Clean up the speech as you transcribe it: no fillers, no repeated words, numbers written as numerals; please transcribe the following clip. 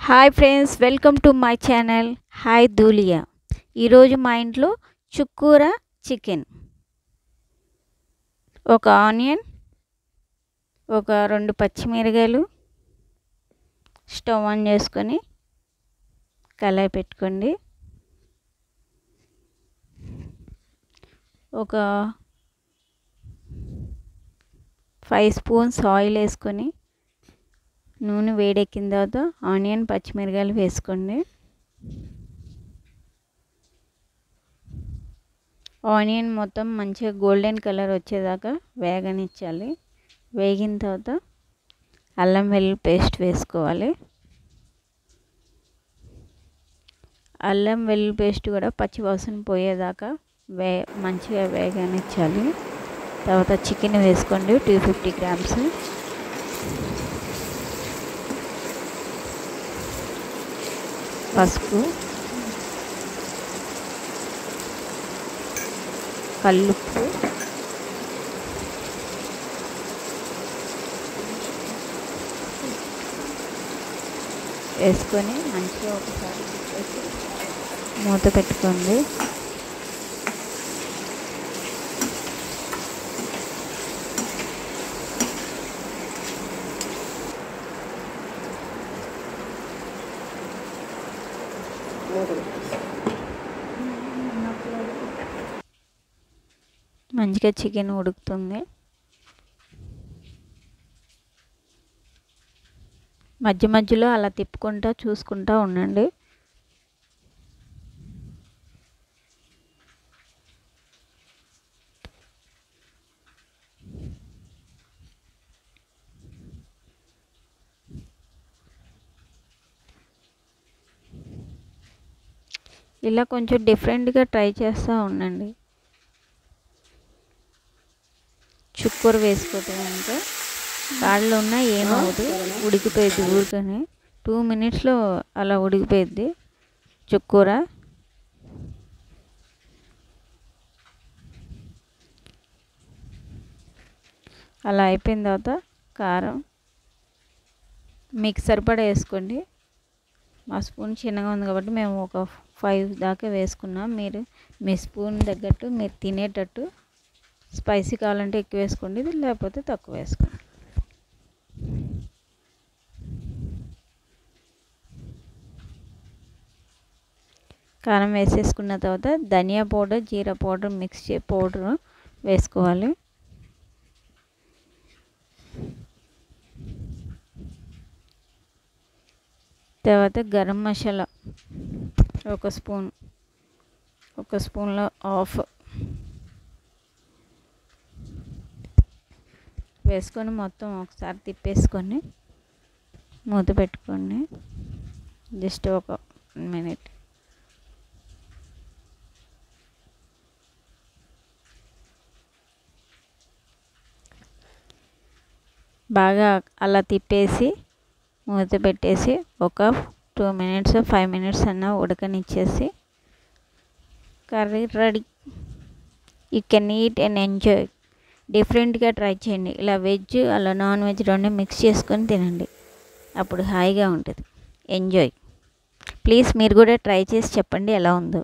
Hi friends, welcome to my channel. Hi Dhulia. ఈరోజు మా ఇంట్లో చుక్కూర చికెన్. ఒక ఆనియన్, ఒక 2 పచ్చిమిరకాయలు, స్టవ్ ఆన్ చేసుకొని కళాయి పెట్టుకోండి. ఒక 5 స్పూన్స్ ఆయిల్ వేసుకొని నూనె వేడెక్కిన తర్వాత ఆనియన్, పచ్చిమిరకాయలు వేసుకోండి. ఆనియన్ మొత్తం మంచిగా గోల్డెన్ కలర్ వచ్చేదాకా వేగనిచ్చాలి. వేగిన తర్వాత అల్లం వెల్లుల్లి పేస్ట్ వేసుకోవాలి. అల్లం వెల్లుల్లి పేస్ట్ కూడా పచ్చివాసన పోయేదాకా మంచిగా వేగనిచ్చాలి. తర్వాత చికెన్ వేసుకోండి, 250 గ్రామ్స్. పసుపు, కల్లుప్పు, వేసుకొని మంచిగా ఒకసారి మూత పెట్టుకోండి. మంచిగా చికెన్ ఉడుకుతుంది. మధ్య మధ్యలో అలా తిప్పుకుంటా చూసుకుంటా ఉండండి. ఇలా కొంచెం డిఫరెంట్గా ట్రై చేస్తూ ఉండండి. చుక్కూర వేసుకోవటం అంటే కాళ్ళు ఉన్నా ఏమవుదు, ఉడికిపోయింది. ఊరికనే 2 మినిట్స్లో అలా ఉడికిపోయింది చుక్కూర. అలా అయిపోయిన తర్వాత కారం మీకు సరిపడా వేసుకోండి. మా స్పూన్ చిన్నగా ఉంది కాబట్టి మేము ఒక 5 దాకా వేసుకున్నాం. మీరు మీ స్పూన్ తగ్గట్టు మీరు తినేటట్టు స్పైసీ కావాలంటే ఎక్కువ వేసుకోండి, లేకపోతే తక్కువ వేసుకోండి. కారం వేసేసుకున్న తర్వాత ధనియా పౌడర్, జీరా పౌడర్ మిక్స్ పౌడర్ వేసుకోవాలి. తర్వాత గరం మసాలా ఒక స్పూన్లో హాఫ్ వేసుకొని మొత్తం ఒకసారి తిప్పేసుకొని మూత పెట్టుకోండి. జస్ట్ ఒక 1 మినిట్. బాగా అలా తిప్పేసి మూత పెట్టేసి ఒక 2 మినిట్స్ 5 మినిట్స్ అన్న ఉడకనిచ్చేసి curry ready. You can eat and enjoy. డిఫరెంట్గా ట్రై చేయండి. ఇలా వెజ్ అలా నాన్ వెజ్ రెండు మిక్స్ చేసుకొని తినండి, అప్పుడు హాయిగా ఉంటుంది. ఎంజాయ్. ప్లీజ్ మీరు కూడా ట్రై చేసి చెప్పండి ఎలా ఉందో.